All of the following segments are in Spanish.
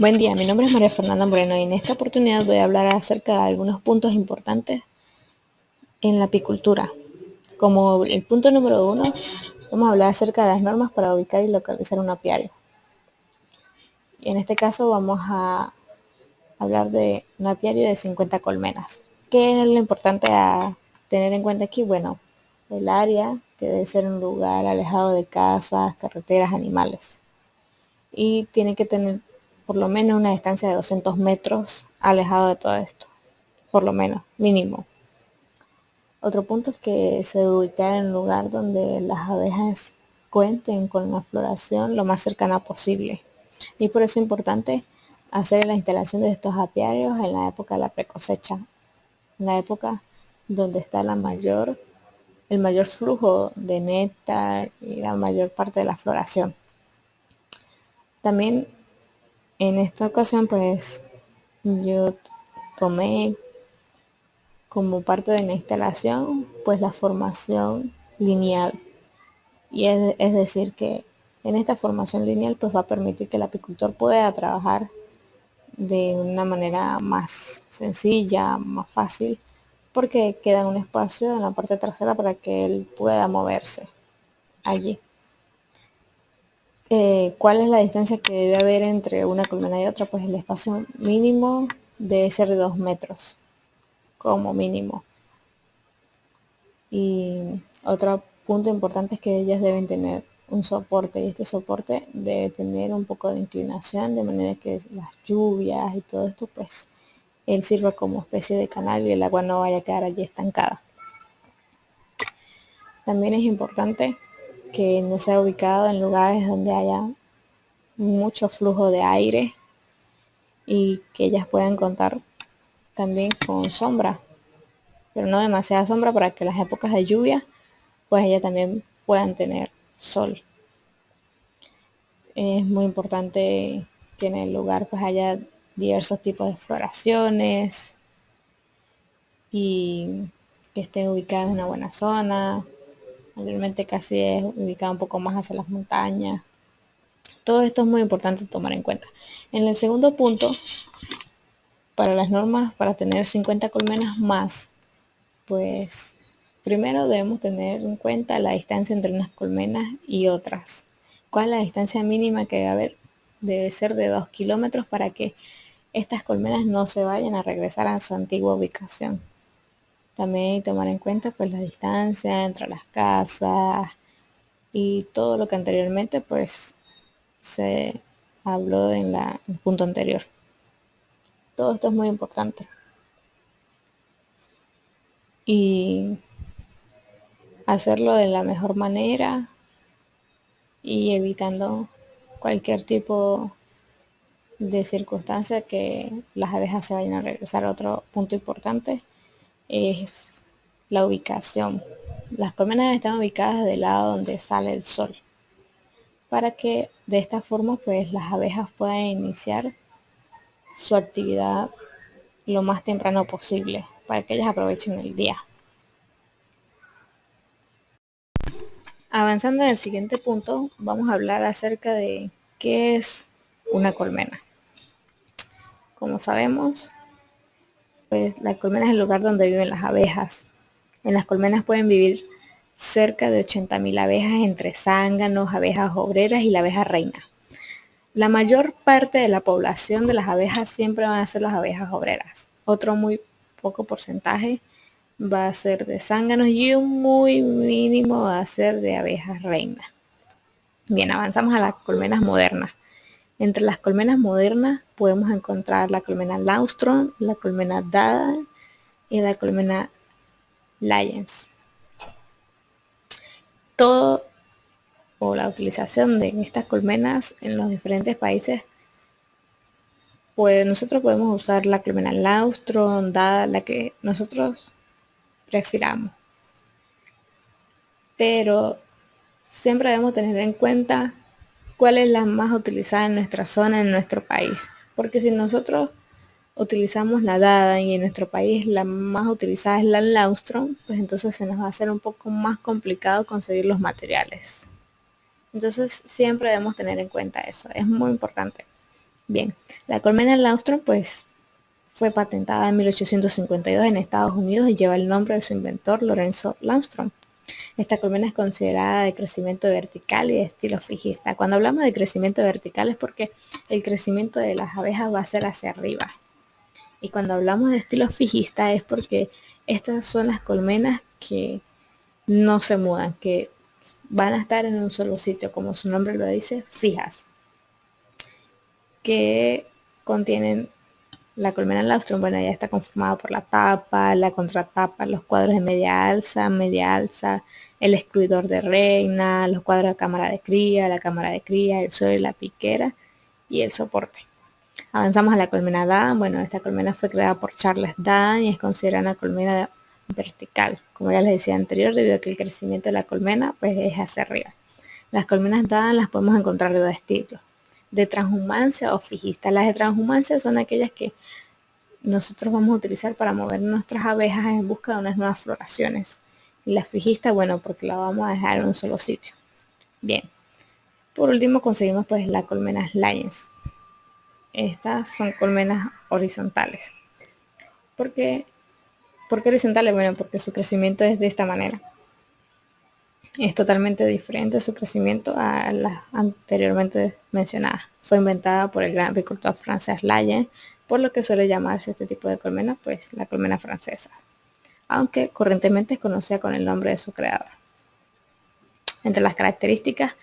Buen día, mi nombre es María Fernanda Moreno y en esta oportunidad voy a hablar acerca de algunos puntos importantes en la apicultura. Como el punto número uno, vamos a hablar acerca de las normas para ubicar y localizar un apiario. Y en este caso vamos a hablar de un apiario de 50 colmenas. ¿Qué es lo importante a tener en cuenta aquí? Bueno, el área, que debe ser un lugar alejado de casas, carreteras, animales. Y tiene que tener por lo menos una distancia de 200 metros alejado de todo esto. Por lo menos, mínimo. Otro punto es que se debe ubicar en un lugar donde las abejas cuenten con la floración lo más cercana posible. Y por eso es importante hacer la instalación de estos apiarios en la época de la precosecha, en la época donde está el mayor flujo de néctar y la mayor parte de la floración. También en esta ocasión pues yo tomé como parte de la instalación, pues la formación lineal. Y es decir, que en esta formación lineal pues va a permitir que el apicultor pueda trabajar de una manera más sencilla, más fácil, porque queda un espacio en la parte trasera para que él pueda moverse allí. ¿Cuál es la distancia que debe haber entre una colmena y otra? Pues el espacio mínimo debe ser de 2 metros, como mínimo. Y otro punto importante es que ellas deben tener un soporte y este soporte debe tener un poco de inclinación de manera que las lluvias y todo esto pues él sirva como especie de canal y el agua no vaya a quedar allí estancada. También es importante que no sea ubicado en lugares donde haya mucho flujo de aire y que ellas puedan contar también con sombra, pero no demasiada sombra para que las épocas de lluvia pues ellas también puedan tener sol. Es muy importante que en el lugar pues haya diversos tipos de floraciones y que estén ubicadas en una buena zona. Mayormente casi es ubicada un poco más hacia las montañas. Todo esto es muy importante tomar en cuenta. En el segundo punto, para las normas, para tener 50 colmenas más, pues primero debemos tener en cuenta la distancia entre unas colmenas y otras. ¿Cuál es la distancia mínima que debe haber? Debe ser de 2 kilómetros para que estas colmenas no se vayan a regresar a su antigua ubicación. También hay que tomar en cuenta pues la distancia entre las casas y todo lo que anteriormente pues se habló en el punto anterior. Todo esto es muy importante. Y hacerlo de la mejor manera y evitando cualquier tipo de circunstancia que las abejas se vayan a regresar. Otro punto importante es la ubicación. Las colmenas están ubicadas del lado donde sale el sol para que de esta forma pues las abejas puedan iniciar su actividad lo más temprano posible para que ellas aprovechen el día. Avanzando en el siguiente punto, vamos a hablar acerca de qué es una colmena. Como sabemos, pues la colmena es el lugar donde viven las abejas. En las colmenas pueden vivir cerca de 80.000 abejas entre zánganos, abejas obreras y la abeja reina. La mayor parte de la población de las abejas siempre van a ser las abejas obreras. Otro muy poco porcentaje va a ser de zánganos y un muy mínimo va a ser de abejas reinas. Bien, avanzamos a las colmenas modernas. Entre las colmenas modernas podemos encontrar la colmena Laustron, la colmena Dada y la colmena Lyons. Todo o la utilización de estas colmenas en los diferentes países, pues nosotros podemos usar la colmena Laustron, Dada, la que nosotros prefiramos. Pero siempre debemos tener en cuenta cuál es la más utilizada en nuestra zona, en nuestro país. Porque si nosotros utilizamos la Dada y en nuestro país la más utilizada es la Laustron, pues entonces se nos va a hacer un poco más complicado conseguir los materiales. Entonces siempre debemos tener en cuenta eso, es muy importante. Bien, la colmena Langstroth pues fue patentada en 1852 en Estados Unidos y lleva el nombre de su inventor Lorenzo Langstroth. Esta colmena es considerada de crecimiento vertical y de estilo fijista. Cuando hablamos de crecimiento vertical es porque el crecimiento de las abejas va a ser hacia arriba. Y cuando hablamos de estilo fijista es porque estas son las colmenas que no se mudan, que van a estar en un solo sitio, como su nombre lo dice, fijas, que contienen la colmena Langstroth. Bueno, ya está conformada por la tapa, la contratapa, los cuadros de media alza, el excluidor de reina, los cuadros de la cámara de cría, el suelo y la piquera y el soporte. Avanzamos a la colmena Dan. Bueno, esta colmena fue creada por Charles Dan y es considerada una colmena vertical, como ya les decía anterior, debido a que el crecimiento de la colmena pues es hacia arriba. Las colmenas Dan las podemos encontrar de dos estilos, de transhumancia o fijista. Las de transhumancia son aquellas que nosotros vamos a utilizar para mover nuestras abejas en busca de unas nuevas floraciones. Y la fijista, bueno, porque la vamos a dejar en un solo sitio. Bien. Por último conseguimos pues las colmenas Lyons. Estas son colmenas horizontales. ¿Por qué horizontales? Bueno, porque su crecimiento es de esta manera. Es totalmente diferente su crecimiento a las anteriormente mencionadas. Fue inventada por el gran apicultor francés Layen, por lo que suele llamarse este tipo de colmena pues la colmena francesa, aunque corrientemente es conocida con el nombre de su creador. Entre las características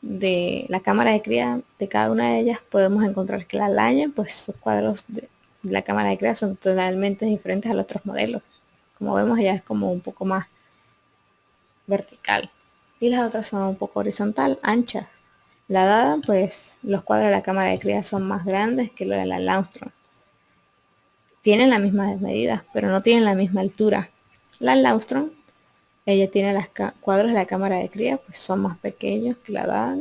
de la cámara de cría de cada una de ellas podemos encontrar que la Layen, pues sus cuadros de la cámara de cría son totalmente diferentes a los otros modelos. Como vemos, ella es como un poco más vertical y las otras son un poco horizontal, anchas. La Dada, pues los cuadros de la cámara de cría son más grandes que los de la Langstroth. Tienen las mismas medidas, pero no tienen la misma altura. La Langstroth, ella tiene los cuadros de la cámara de cría, pues son más pequeños que la Dada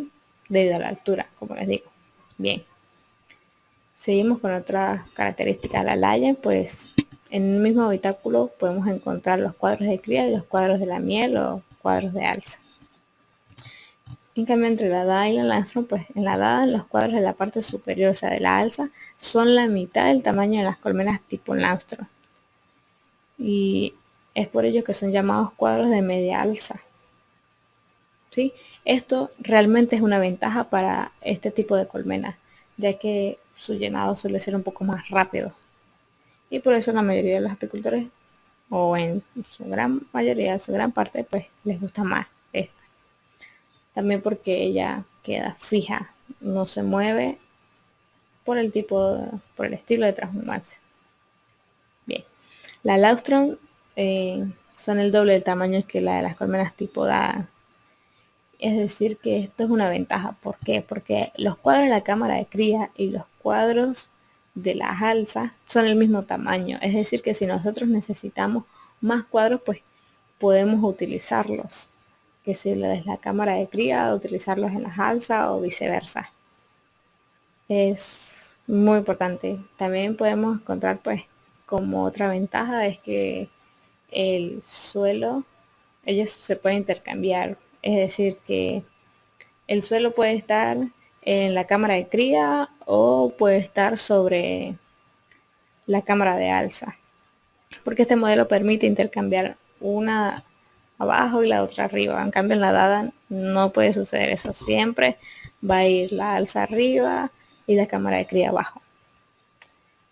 debido a la altura, como les digo. Bien. Seguimos con otras características de la Layen, pues en el mismo habitáculo podemos encontrar los cuadros de cría y los cuadros de la miel o cuadros de alza. En cambio, entre la Dada y la Langstroth, pues en la Dada los cuadros de la parte superior, o sea, de la alza, son la mitad del tamaño de las colmenas tipo Langstroth. Y es por ello que son llamados cuadros de media alza. ¿Sí? Esto realmente es una ventaja para este tipo de colmenas, ya que su llenado suele ser un poco más rápido. Y por eso la mayoría de los apicultores, o en su gran mayoría, su gran parte, pues les gusta más esta. También porque ella queda fija, no se mueve por el por el estilo de transhumancia. Bien, la Langstroth son el doble del tamaño que la de las colmenas tipo Dada. Es decir, que esto es una ventaja. ¿Por qué? Porque los cuadros de la cámara de cría y los cuadros de las alzas son el mismo tamaño. Es decir, que si nosotros necesitamos más cuadros, pues podemos utilizarlos. Que si es la cámara de cría, utilizarlos en las alzas o viceversa. Es muy importante. También podemos encontrar, pues, como otra ventaja es que el suelo, ellos se pueden intercambiar. Es decir, que el suelo puede estar en la cámara de cría o puede estar sobre la cámara de alza, porque este modelo permite intercambiar una abajo y la otra arriba. En cambio en la Dada no puede suceder eso, siempre va a ir la alza arriba y la cámara de cría abajo.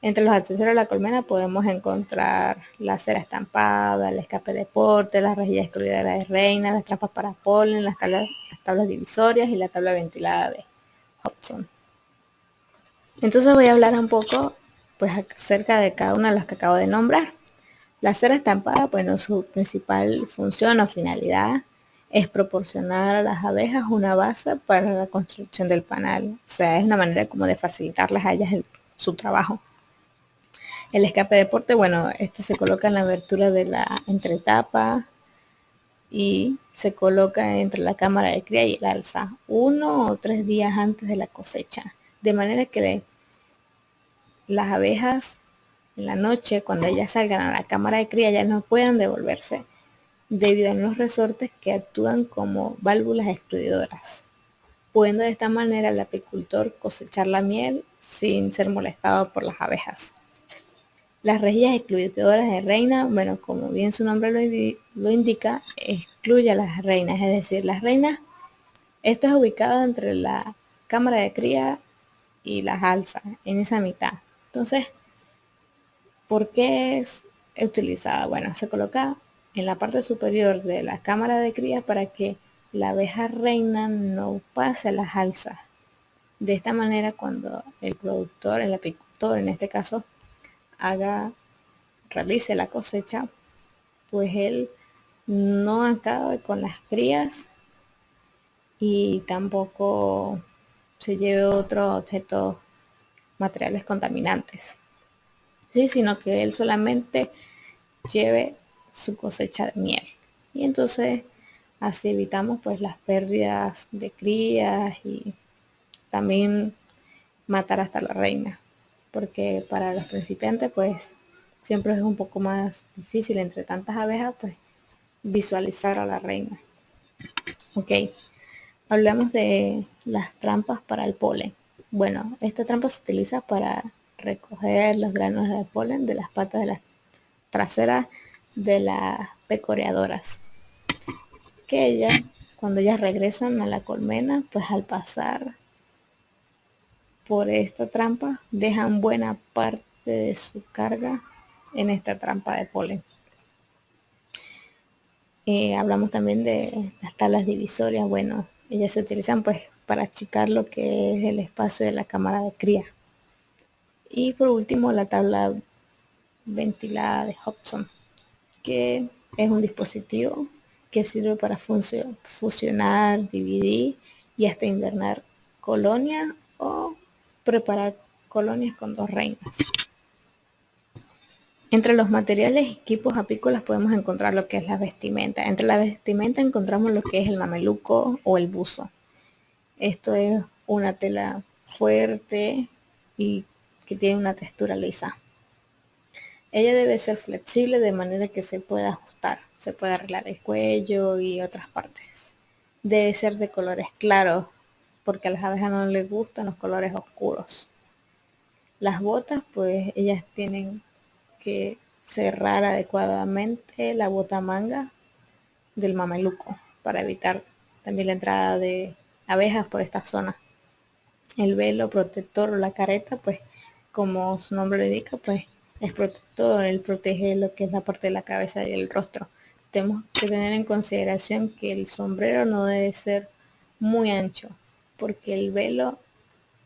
Entre los accesorios de la colmena podemos encontrar la cera estampada, el escape de porte, las rejillas excluidoras de reina, las trampas para polen, las tablas divisorias y la tabla ventilada de Hobson. Entonces voy a hablar un poco pues acerca de cada una de las que acabo de nombrar. La cera estampada, bueno, su principal función o finalidad es proporcionar a las abejas una base para la construcción del panal. O sea, es una manera como de facilitarles a ellas su trabajo. El escape de porte, bueno, este se coloca en la abertura de la entretapa y se coloca entre la cámara de cría y el alza 1 o 3 días antes de la cosecha, de manera que las abejas en la noche, cuando ellas salgan a la cámara de cría, ya no puedan devolverse debido a unos resortes que actúan como válvulas excluidoras. pudiendo de esta manera el apicultor cosechar la miel sin ser molestado por las abejas. Las rejillas excluidoras de reina, bueno, como bien su nombre lo indica, excluye a las reinas, es decir, las reinas, esto es ubicado entre la cámara de cría y las alzas, en esa mitad. Entonces, ¿por qué es utilizada? Bueno, se coloca en la parte superior de la cámara de cría para que la abeja reina no pase a las alzas. De esta manera, cuando el productor, el apicultor en este caso, realice la cosecha, pues él no acabe con las crías y tampoco se lleve otros objetos materiales contaminantes, sí, sino que él solamente lleve su cosecha de miel. Y entonces así evitamos pues las pérdidas de crías y también matar hasta la reina, porque para los principiantes pues siempre es un poco más difícil entre tantas abejas pues visualizar a la reina. Ok, hablamos de las trampas para el polen. Bueno, esta trampa se utiliza para recoger los granos de polen de las patas de las traseras de las pecoreadoras, que ellas, cuando ellas regresan a la colmena, pues al pasar por esta trampa, dejan buena parte de su carga en esta trampa de polen. Hablamos también de las tablas divisorias. Bueno, ellas se utilizan pues para achicar lo que es el espacio de la cámara de cría. Y por último, la tabla ventilada de Hobson, que es un dispositivo que sirve para fusionar, dividir y hasta invernar colonias o preparar colonias con dos reinas. Entre los materiales y equipos apícolas podemos encontrar lo que es la vestimenta. Entre la vestimenta encontramos lo que es el mameluco o el buzo. Esto es una tela fuerte y que tiene una textura lisa. Ella debe ser flexible de manera que se pueda ajustar, se puede arreglar el cuello y otras partes. Debe ser de colores claros, porque a las abejas no les gustan los colores oscuros. Las botas, pues ellas tienen que cerrar adecuadamente la bota manga del mameluco para evitar también la entrada de abejas por esta zona. El velo protector o la careta, pues como su nombre lo indica, pues es protector, él protege lo que es la parte de la cabeza y el rostro. Tenemos que tener en consideración que el sombrero no debe ser muy ancho, porque el velo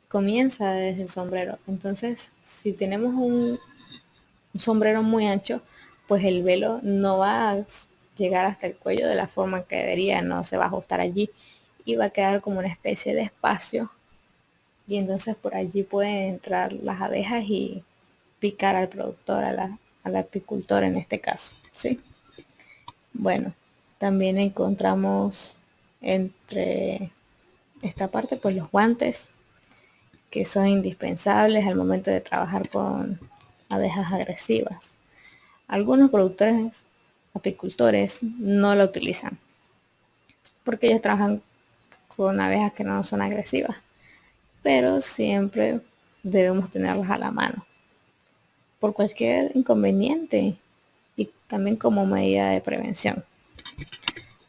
comienza desde el sombrero. Entonces, si tenemos un sombrero muy ancho, pues el velo no va a llegar hasta el cuello de la forma que debería, no se va a ajustar allí y va a quedar como una especie de espacio, y entonces por allí pueden entrar las abejas y picar al productor, al apicultor en este caso, ¿sí? Bueno, también encontramos entre esta parte pues los guantes, que son indispensables al momento de trabajar con abejas agresivas. Algunos productores apicultores no la utilizan porque ellos trabajan con abejas que no son agresivas, pero siempre debemos tenerlas a la mano por cualquier inconveniente y también como medida de prevención.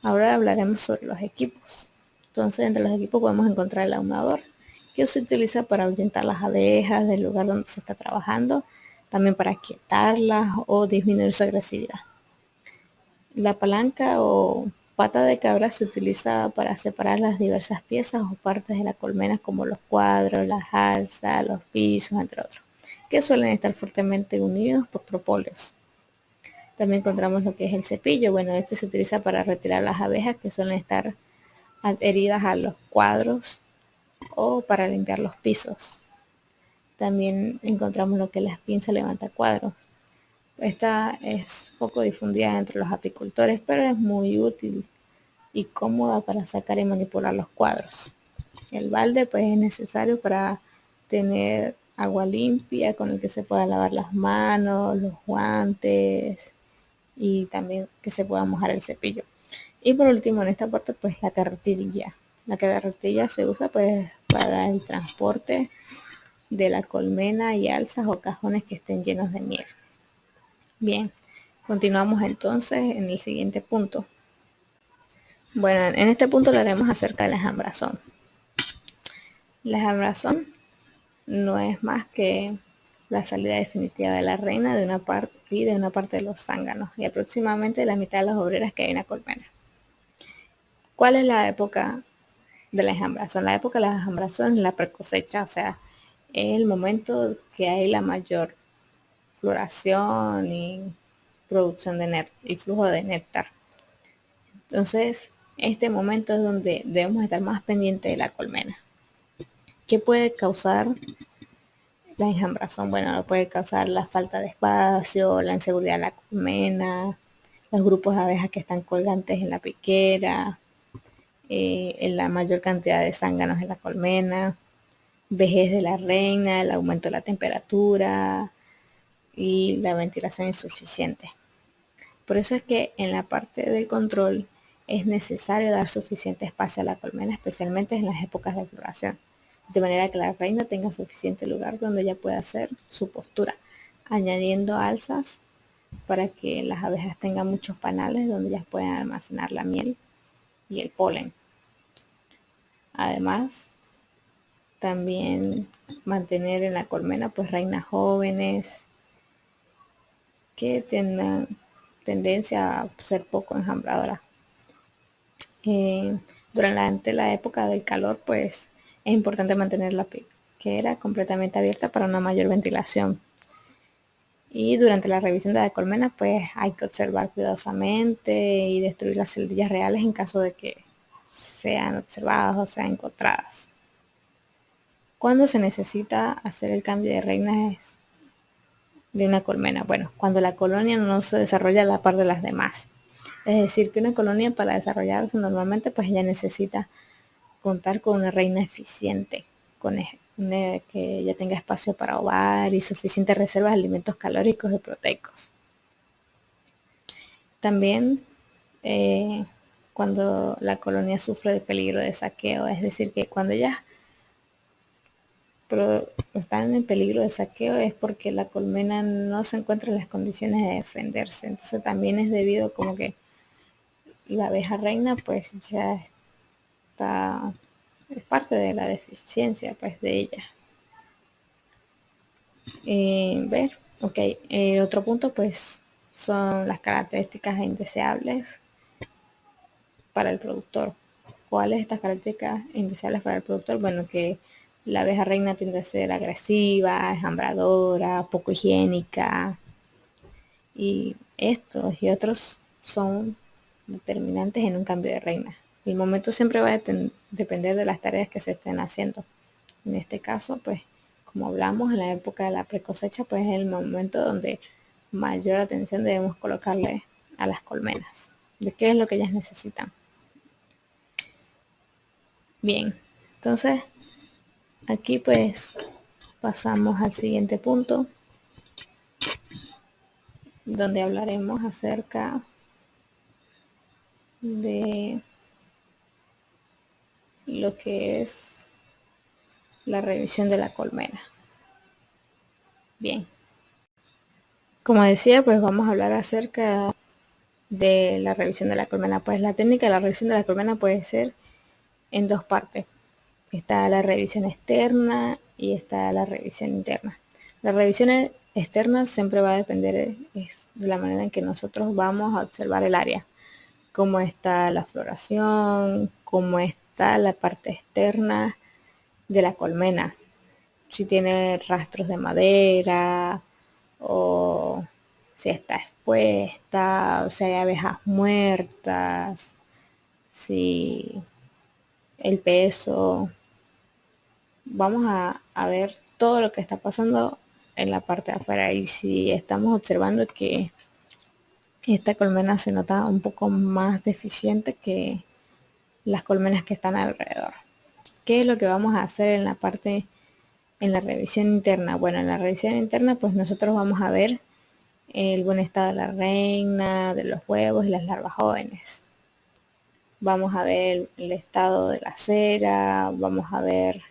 Ahora hablaremos sobre los equipos. Entonces, entre los equipos podemos encontrar el ahumador, que se utiliza para ahuyentar las abejas del lugar donde se está trabajando, también para quietarlas o disminuir su agresividad. La palanca o pata de cabra se utiliza para separar las diversas piezas o partes de la colmena, como los cuadros, las alzas, los pisos, entre otros, que suelen estar fuertemente unidos por propóleos. También encontramos lo que es el cepillo. Bueno, este se utiliza para retirar las abejas que suelen estar adheridas a los cuadros o para limpiar los pisos. También encontramos lo que es la pinza levanta cuadros. Esta es poco difundida entre los apicultores, pero es muy útil y cómoda para sacar y manipular los cuadros. El balde pues es necesario para tener agua limpia con el que se pueda lavar las manos, los guantes y también que se pueda mojar el cepillo. Y por último en esta parte pues la carretilla. La carretilla se usa pues para el transporte de la colmena y alzas o cajones que estén llenos de miel. Bien, continuamos entonces en el siguiente punto. Bueno, en este punto hablaremos acerca de la enjambrazón. La enjambrazón no es más que la salida definitiva de la reina de una parte y de una parte de los zánganos y aproximadamente la mitad de las obreras que hay en la colmena. ¿Cuál es la época de la enjambrazón? La época de la enjambrazón es la precosecha, o sea, es el momento que hay la mayor floración y producción de néctar y flujo de néctar. Entonces, este momento es donde debemos estar más pendientes de la colmena. ¿Qué puede causar la enjambrazón? Bueno, lo puede causar la falta de espacio, la inseguridad de la colmena, los grupos de abejas que están colgantes en la piquera, en la mayor cantidad de zánganos en la colmena, vejez de la reina, el aumento de la temperatura y la ventilación insuficiente. Por eso es que en la parte del control es necesario dar suficiente espacio a la colmena, especialmente en las épocas de floración, de manera que la reina tenga suficiente lugar donde ella pueda hacer su postura, añadiendo alzas para que las abejas tengan muchos panales donde ellas puedan almacenar la miel y el polen. Además, también mantener en la colmena pues reinas jóvenes que tengan tendencia a ser poco enjambradoras. Durante la época del calor pues es importante mantener la piquera completamente abierta para una mayor ventilación. Y durante la revisión de la colmena pues hay que observar cuidadosamente y destruir las celdillas reales en caso de que sean observadas o sean encontradas. ¿Cuándo se necesita hacer el cambio de reinas de una colmena? Bueno, cuando la colonia no se desarrolla a la par de las demás. Es decir, que una colonia para desarrollarse normalmente pues ella necesita contar con una reina eficiente, con una que ya tenga espacio para ovar y suficientes reservas de alimentos calóricos y proteicos. También cuando la colonia sufre de peligro de saqueo, es decir, que cuando ellas están en peligro de saqueo es porque la colmena no se encuentra en las condiciones de defenderse. Entonces también es debido como que la abeja reina pues ya está, es parte de la deficiencia pues de ella. Otro punto pues son las características indeseables para el productor. ¿Cuáles estas características indeseables para el productor? Bueno, que la abeja reina tiende a ser agresiva, enjambradora, poco higiénica, y estos y otros son determinantes en un cambio de reina. El momento siempre va a depender de las tareas que se estén haciendo. En este caso, pues, como hablamos, en la época de la precosecha, pues es el momento donde mayor atención debemos colocarle a las colmenas, de qué es lo que ellas necesitan. Bien, entonces aquí pues pasamos al siguiente punto, donde hablaremos acerca de lo que es la revisión de la colmena. Bien, como decía, pues vamos a hablar acerca de la revisión de la colmena. Pues la técnica de la revisión de la colmena puede ser en dos partes. Está la revisión externa y está la revisión interna. La revisión externa siempre va a depender de la manera en que nosotros vamos a observar el área, cómo está la floración, cómo está la parte externa de la colmena, si tiene rastros de madera o si está expuesta, o si hay abejas muertas, si el peso. Vamos a ver todo lo que está pasando en la parte de afuera, y si estamos observando que esta colmena se nota un poco más deficiente que las colmenas que están alrededor. ¿Qué es lo que vamos a hacer en la revisión interna? Bueno, en la revisión interna pues nosotros vamos a ver el buen estado de la reina, de los huevos y las larvas jóvenes. Vamos a ver el estado de la cera, vamos a ver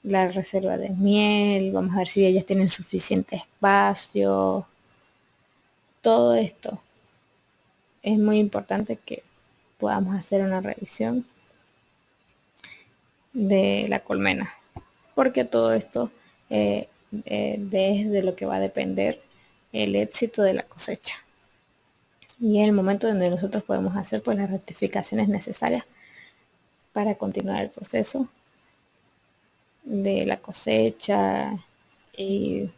la reserva de miel, vamos a ver si ellas tienen suficiente espacio. Todo esto es muy importante que podamos hacer una revisión de la colmena, porque todo esto es de lo que va a depender el éxito de la cosecha. Y es el momento donde nosotros podemos hacer pues las rectificaciones necesarias para continuar el proceso de la cosecha y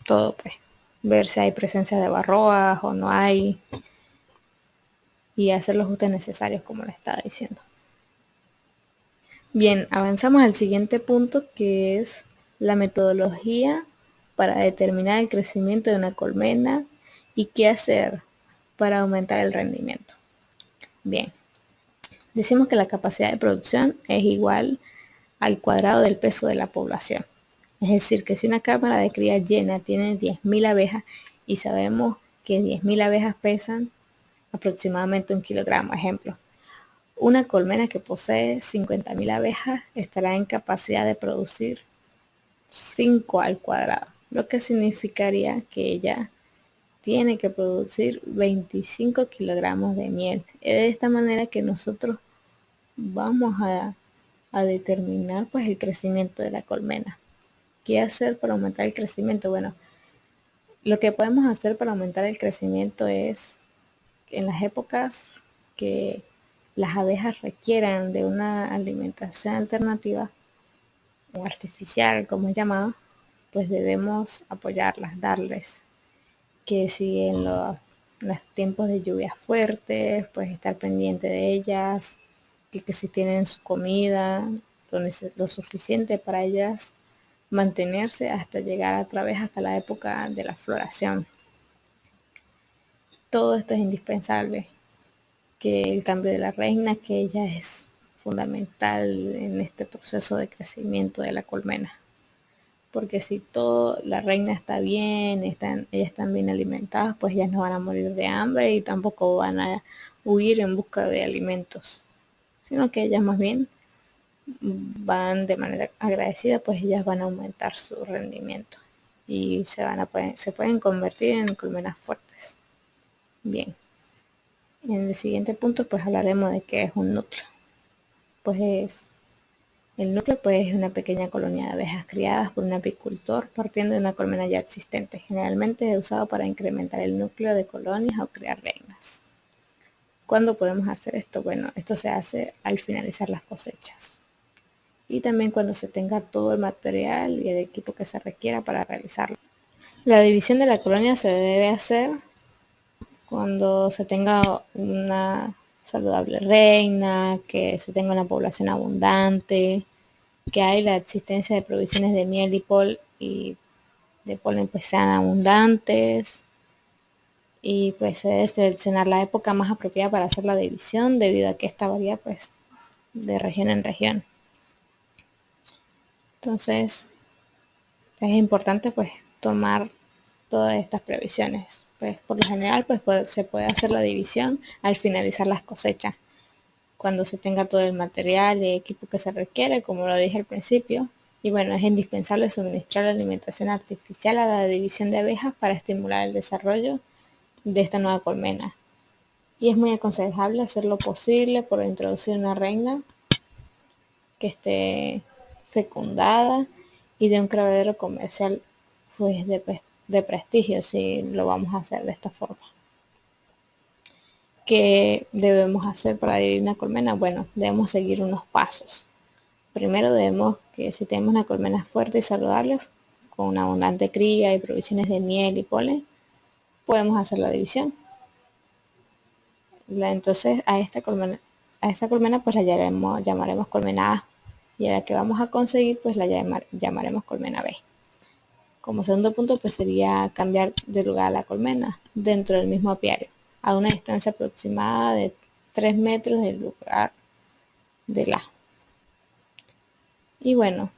todo, pues ver si hay presencia de varroas o no hay, y hacer los ajustes necesarios como le estaba diciendo. Bien, avanzamos al siguiente punto, que es la metodología para determinar el crecimiento de una colmena y qué hacer para aumentar el rendimiento. Bien, decimos que la capacidad de producción es igual al cuadrado del peso de la población. Es decir, que si una cámara de cría llena tiene 10.000 abejas y sabemos que 10.000 abejas pesan aproximadamente 1 kilogramo, ejemplo, una colmena que posee 50.000 abejas estará en capacidad de producir 5 al cuadrado, lo que significaría que ella tiene que producir 25 kilogramos de miel. Es de esta manera que nosotros vamos a determinar pues el crecimiento de la colmena. ¿Qué hacer para aumentar el crecimiento? Bueno, lo que podemos hacer para aumentar el crecimiento es en las épocas que las abejas requieran de una alimentación alternativa o artificial, como es llamado, pues debemos apoyarlas, darles. Que si en los tiempos de lluvias fuertes, pues estar pendiente de ellas, que si tienen su comida, lo suficiente para ellas mantenerse hasta llegar otra vez hasta la época de la floración. Todo esto es indispensable, que el cambio de la reina, que ella es fundamental en este proceso de crecimiento de la colmena. Porque si la reina está bien, ellas están bien alimentadas, pues ellas no van a morir de hambre y tampoco van a huir en busca de alimentos, sino que ellas más bien van de manera agradecida, pues ellas van a aumentar su rendimiento y se pueden convertir en colmenas fuertes. Bien, en el siguiente punto pues hablaremos de qué es un núcleo. El núcleo pues es una pequeña colonia de abejas criadas por un apicultor partiendo de una colmena ya existente. Generalmente es usado para incrementar el núcleo de colonias o crear reinas. ¿Cuándo podemos hacer esto? Bueno, esto se hace al finalizar las cosechas y también cuando se tenga todo el material y el equipo que se requiera para realizarlo. La división de la colonia se debe hacer cuando se tenga una saludable reina, que se tenga una población abundante, que hay la existencia de provisiones de miel y de polen pues sean abundantes, y pues se debe seleccionar la época más apropiada para hacer la división, debido a que esta varía pues de región en región. Entonces es importante pues tomar todas estas previsiones. Pues por lo general pues se puede hacer la división al finalizar las cosechas, cuando se tenga todo el material y equipo que se requiere, como lo dije al principio. Y bueno, es indispensable suministrar la alimentación artificial a la división de abejas para estimular el desarrollo de esta nueva colmena. Y es muy aconsejable hacer lo posible por introducir una reina que esté fecundada y de un criadero comercial pues de prestigio, si lo vamos a hacer de esta forma. ¿Qué debemos hacer para dividir una colmena? Bueno, debemos seguir unos pasos. Primero debemos que si tenemos una colmena fuerte y saludable, con una abundante cría y provisiones de miel y polen, podemos hacer la división. Entonces a esta colmena pues la llamaremos colmena A, y a la que vamos a conseguir pues la llamaremos colmena B. Como segundo punto pues sería cambiar de lugar a la colmena dentro del mismo apiario, a una distancia aproximada de 3 metros del lugar de la. Y bueno,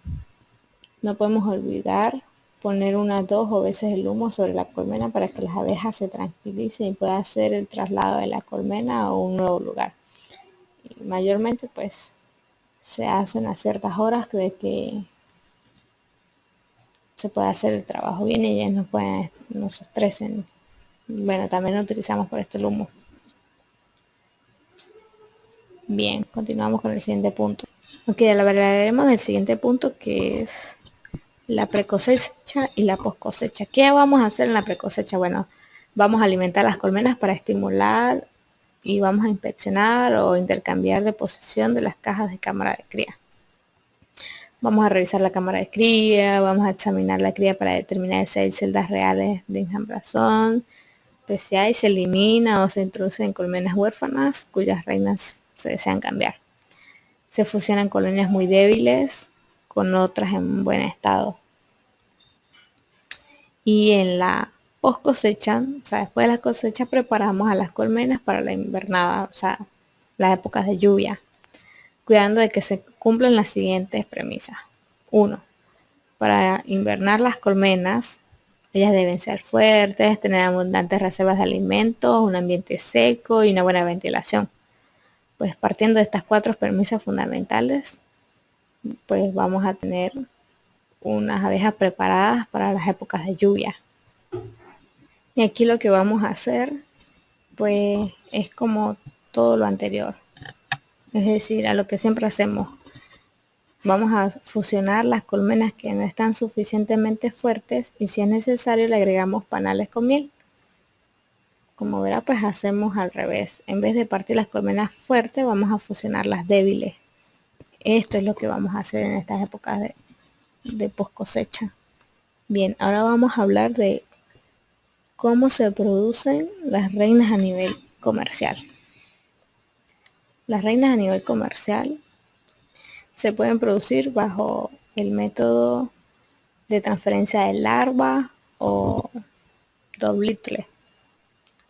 no podemos olvidar poner unas 2 o veces el humo sobre la colmena para que las abejas se tranquilicen y puedan hacer el traslado de la colmena a un nuevo lugar. Y mayormente pues se hacen a ciertas horas de que se puede hacer el trabajo bien y ellas no se estresen. Bueno, también lo utilizamos por esto el humo. Bien, continuamos con el siguiente punto. Ok, hablaremos del siguiente punto, que es la precosecha y la poscosecha. ¿Qué vamos a hacer en la precosecha? Bueno, vamos a alimentar las colmenas para estimular y vamos a inspeccionar o intercambiar de posición de las cajas de cámara de cría. Vamos a revisar la cámara de cría, vamos a examinar la cría para determinar si hay celdas reales de enjambración, si hay, se elimina o se introduce en colmenas huérfanas cuyas reinas se desean cambiar. Se fusionan colonias muy débiles con otras en buen estado. Y en la post cosecha, o sea, después de la cosecha, preparamos a las colmenas para la invernada, o sea, las épocas de lluvia, cuidando de que se cumplan las siguientes premisas. 1. Para invernar las colmenas, ellas deben ser fuertes, tener abundantes reservas de alimentos, un ambiente seco y una buena ventilación. Pues partiendo de estas 4 premisas fundamentales, pues vamos a tener unas abejas preparadas para las épocas de lluvia. Y aquí lo que vamos a hacer, pues es como todo lo anterior. Es decir, a lo que siempre hacemos. Vamos a fusionar las colmenas que no están suficientemente fuertes y si es necesario le agregamos panales con miel. Como verá, pues hacemos al revés. En vez de partir las colmenas fuertes, vamos a fusionar las débiles. Esto es lo que vamos a hacer en estas épocas de post cosecha. Bien, ahora vamos a hablar de cómo se producen las reinas a nivel comercial. Las reinas a nivel comercial se pueden producir bajo el método de transferencia de larva o doblitle.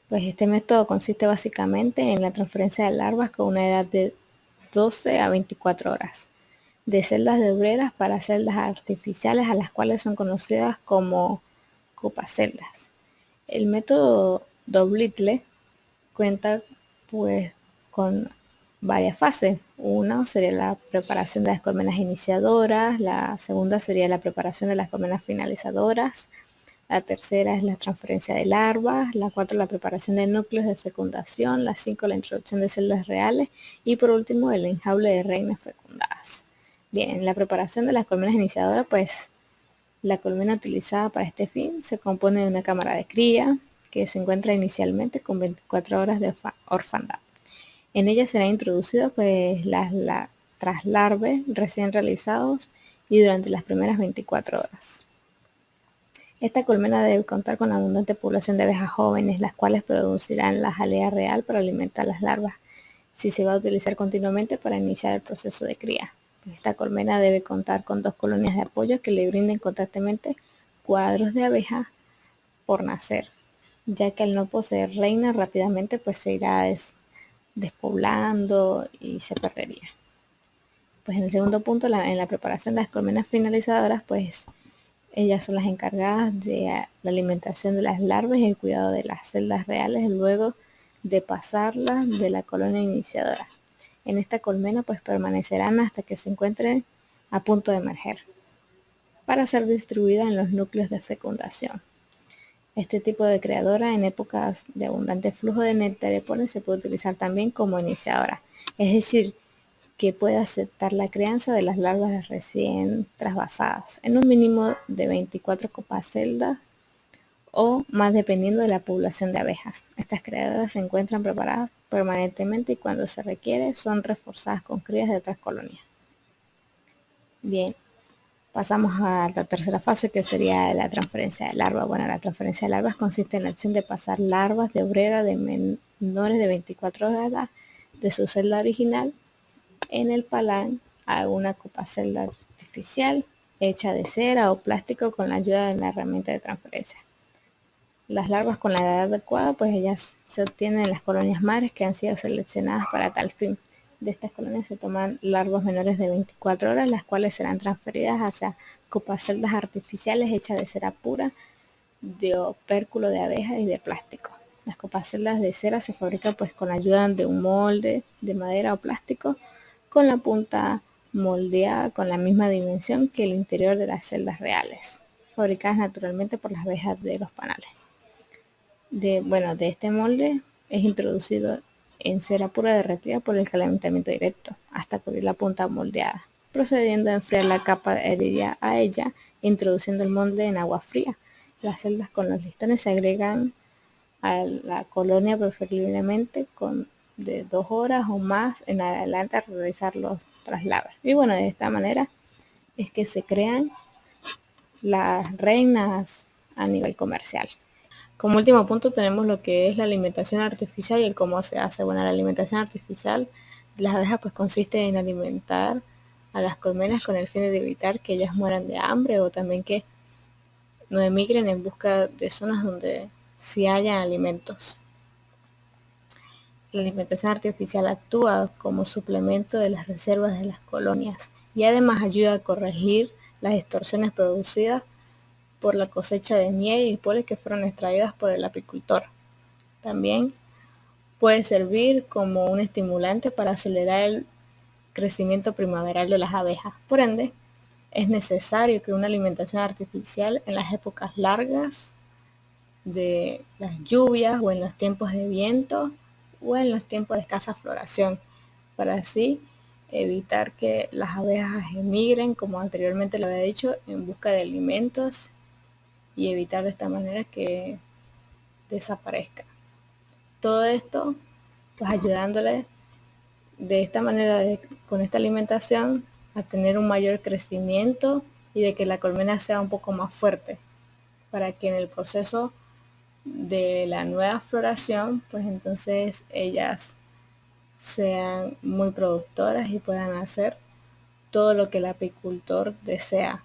Pues este método consiste básicamente en la transferencia de larvas con una edad de 12 a 24 horas de celdas de obreras para celdas artificiales a las cuales son conocidas como copaceldas. El método doblitle cuenta pues con varias fases. Una sería la preparación de las colmenas iniciadoras, la segunda sería la preparación de las colmenas finalizadoras, la tercera es la transferencia de larvas, la 4 la preparación de núcleos de fecundación, la 5 la introducción de celdas reales y por último el enjambre de reinas fecundadas. Bien, la preparación de las colmenas iniciadoras, pues la colmena utilizada para este fin se compone de una cámara de cría que se encuentra inicialmente con 24 horas de orfandad. En ella serán introducidos pues las traslarves recién realizados y durante las primeras 24 horas. Esta colmena debe contar con abundante población de abejas jóvenes, las cuales producirán la jalea real para alimentar las larvas, si se va a utilizar continuamente para iniciar el proceso de cría. Esta colmena debe contar con 2 colonias de apoyo que le brinden constantemente cuadros de abejas por nacer, ya que al no poseer reina rápidamente pues se irá despoblando y se perdería. Pues en el segundo punto, en la preparación de las colmenas finalizadoras, pues ellas son las encargadas de la alimentación de las larvas y el cuidado de las celdas reales luego de pasarlas de la colonia iniciadora. En esta colmena pues permanecerán hasta que se encuentren a punto de emerger para ser distribuida en los núcleos de fecundación. Este tipo de creadora en épocas de abundante flujo de néctar y polen se puede utilizar también como iniciadora, es decir, que puede aceptar la crianza de las larvas recién trasvasadas en un mínimo de 24 copaceldas o más dependiendo de la población de abejas. Estas creadoras se encuentran preparadas permanentemente y cuando se requiere son reforzadas con crías de otras colonias. Bien, pasamos a la tercera fase que sería la transferencia de larvas. Bueno, la transferencia de larvas consiste en la acción de pasar larvas de obrera de menores de 24 horas de su celda original en el palán a una copacelda artificial hecha de cera o plástico con la ayuda de la herramienta de transferencia. Las larvas con la edad adecuada, pues ellas se obtienen en las colonias madres que han sido seleccionadas para tal fin. De estas colonias se toman larvas menores de 24 horas, las cuales serán transferidas hacia copaceldas artificiales hechas de cera pura, de opérculo de abeja y de plástico. Las copaceldas de cera se fabrican pues con la ayuda de un molde de madera o plástico con la punta moldeada con la misma dimensión que el interior de las celdas reales, fabricadas naturalmente por las abejas de los panales. De este molde es introducido en cera pura derretida por el calentamiento directo hasta cubrir la punta moldeada, procediendo a enfriar la capa adherida a ella, introduciendo el molde en agua fría. Las celdas con los listones se agregan a la colonia preferiblemente con de 2 horas o más en adelante a realizar los traslados. Y bueno, de esta manera es que se crean las reinas a nivel comercial. Como último punto tenemos lo que es la alimentación artificial y el cómo se hace. Bueno, la alimentación artificial de las abejas pues consiste en alimentar a las colmenas con el fin de evitar que ellas mueran de hambre o también que no emigren en busca de zonas donde sí haya alimentos. La alimentación artificial actúa como suplemento de las reservas de las colonias y además ayuda a corregir las distorsiones producidas por la cosecha de miel y polen que fueron extraídas por el apicultor. También puede servir como un estimulante para acelerar el crecimiento primaveral de las abejas. Por ende, es necesario que una alimentación artificial en las épocas largas de las lluvias o en los tiempos de viento o en los tiempos de escasa floración, para así evitar que las abejas emigren, como anteriormente lo había dicho, en busca de alimentos y evitar de esta manera que desaparezca. Todo esto, pues ayudándole de esta manera, con esta alimentación, a tener un mayor crecimiento y de que la colmena sea un poco más fuerte, para que en el proceso de la nueva floración, pues entonces ellas sean muy productoras y puedan hacer todo lo que el apicultor desea